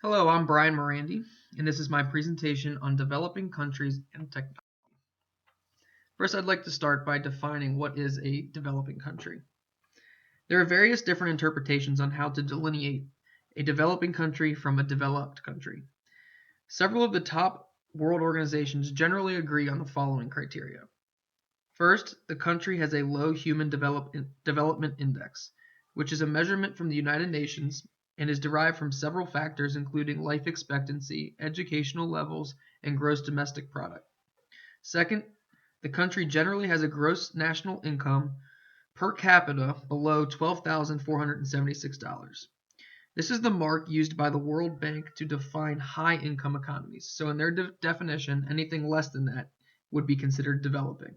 Hello, I'm Brian Morande, and this is my presentation on developing countries and technology. First, I'd like to start by defining what is a developing country. There are various different interpretations on how to delineate a developing country from a developed country. Several of the top world organizations generally agree on the following criteria. First, the country has a low human development index, which is a measurement from the United Nations and is derived from several factors including life expectancy, educational levels, and gross domestic product. Second, the country generally has a gross national income per capita below $12,476. This is the mark used by the World Bank to define high income economies. So, in their definition, anything less than that would be considered developing.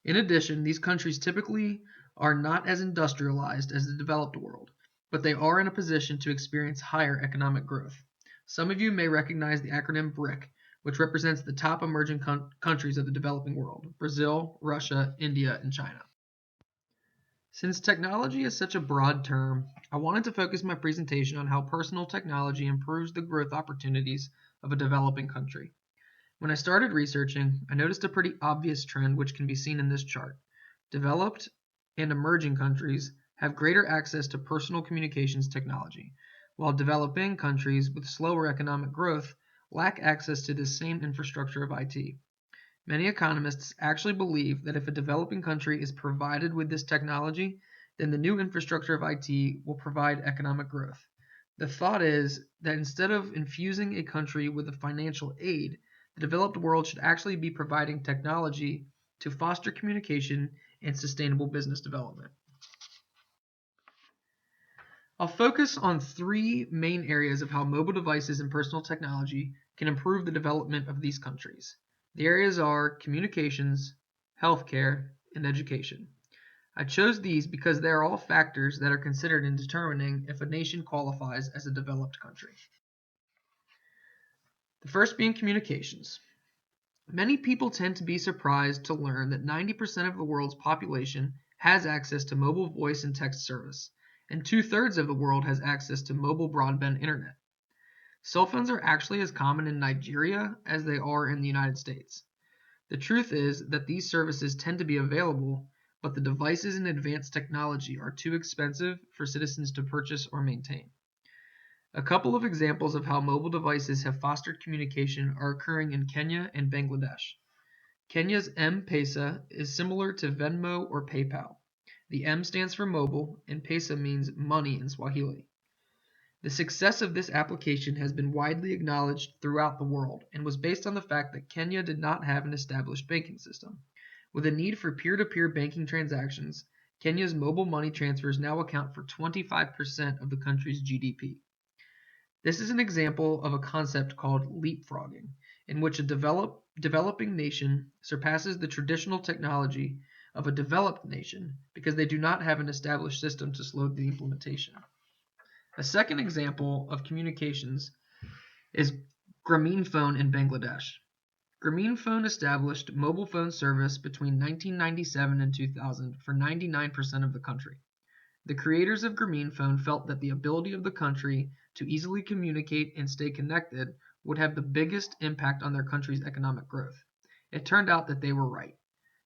In addition, these countries typically are not as industrialized as the developed world, but they are in a position to experience higher economic growth. Some of you may recognize the acronym BRIC, which represents the top emerging countries of the developing world: Brazil, Russia, India, and China. Since technology is such a broad term, I wanted to focus my presentation on how personal technology improves the growth opportunities of a developing country. When I started researching, I noticed a pretty obvious trend which can be seen in this chart. Developed and emerging countries have greater access to personal communications technology, while developing countries with slower economic growth lack access to this same infrastructure of IT. Many economists actually believe that if a developing country is provided with this technology, then the new infrastructure of IT will provide economic growth. The thought is that instead of infusing a country with a financial aid, the developed world should actually be providing technology to foster communication and sustainable business development. I'll focus on three main areas of how mobile devices and personal technology can improve the development of these countries. The areas are communications, healthcare, and education. I chose these because they are all factors that are considered in determining if a nation qualifies as a developed country. The first being communications. Many people tend to be surprised to learn that 90% of the world's population has access to mobile voice and text service, and two-thirds of the world has access to mobile broadband internet. Cell phones are actually as common in Nigeria as they are in the United States. The truth is that these services tend to be available, but the devices and advanced technology are too expensive for citizens to purchase or maintain. A couple of examples of how mobile devices have fostered communication are occurring in Kenya and Bangladesh. Kenya's M-Pesa is similar to Venmo or PayPal. The M stands for mobile, and Pesa means money in Swahili. The success of this application has been widely acknowledged throughout the world and was based on the fact that Kenya did not have an established banking system. With a need for peer-to-peer banking transactions, Kenya's mobile money transfers now account for 25% of the country's GDP. This is an example of a concept called leapfrogging, in which a developing nation surpasses the traditional technology of a developed nation because they do not have an established system to slow the implementation. A second example of communications is Grameenphone in Bangladesh. Grameenphone established mobile phone service between 1997 and 2000 for 99% of the country. The creators of Grameenphone felt that the ability of the country to easily communicate and stay connected would have the biggest impact on their country's economic growth. It turned out that they were right.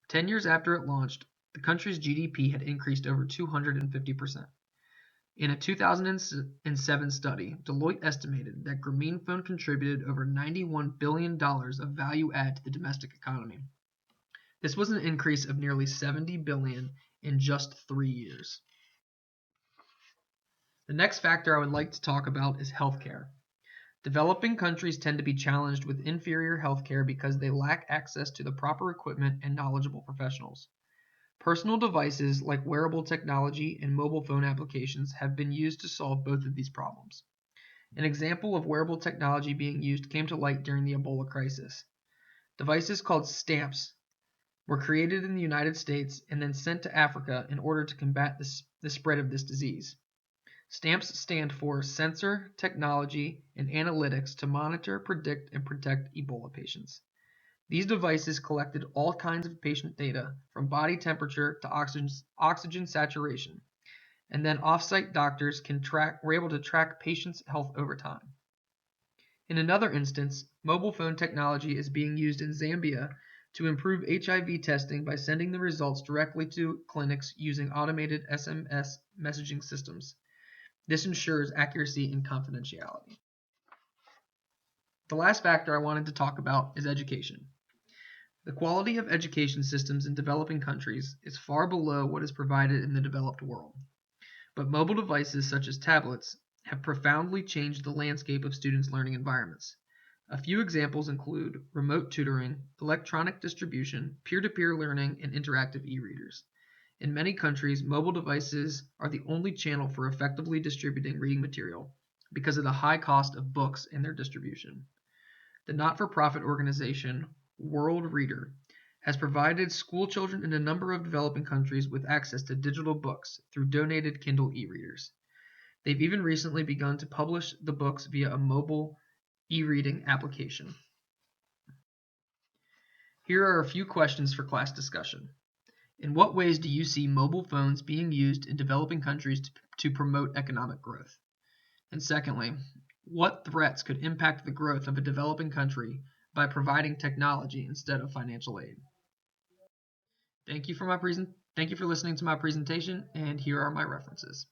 10 years after it launched, the country's GDP had increased over 250%. In a 2007 study, Deloitte estimated that Grameenphone contributed over $91 billion of value add to the domestic economy. This was an increase of nearly $70 billion in just 3 years. The next factor I would like to talk about is healthcare. Developing countries tend to be challenged with inferior healthcare because they lack access to the proper equipment and knowledgeable professionals. Personal devices like wearable technology and mobile phone applications have been used to solve both of these problems. An example of wearable technology being used came to light during the Ebola crisis. Devices called stamps were created in the United States and then sent to Africa in order to combat the spread of this disease. Stamps stand for Sensor, Technology, and Analytics to monitor, predict, and protect Ebola patients. These devices collected all kinds of patient data, from body temperature to oxygen saturation, and then off-site doctors were able to track patients' health over time. In another instance, mobile phone technology is being used in Zambia to improve HIV testing by sending the results directly to clinics using automated SMS messaging systems. This ensures accuracy and confidentiality. The last factor I wanted to talk about is education. The quality of education systems in developing countries is far below what is provided in the developed world. But mobile devices such as tablets have profoundly changed the landscape of students' learning environments. A few examples include remote tutoring, electronic distribution, peer-to-peer learning, and interactive e-readers. In many countries, mobile devices are the only channel for effectively distributing reading material because of the high cost of books and their distribution. The not-for-profit organization World Reader has provided schoolchildren in a number of developing countries with access to digital books through donated Kindle e-readers. They've even recently begun to publish the books via a mobile e-reading application. Here are a few questions for class discussion. In what ways do you see mobile phones being used in developing countries to promote economic growth? And secondly, what threats could impact the growth of a developing country by providing technology instead of financial aid? Thank you for listening to my presentation, and here are my references.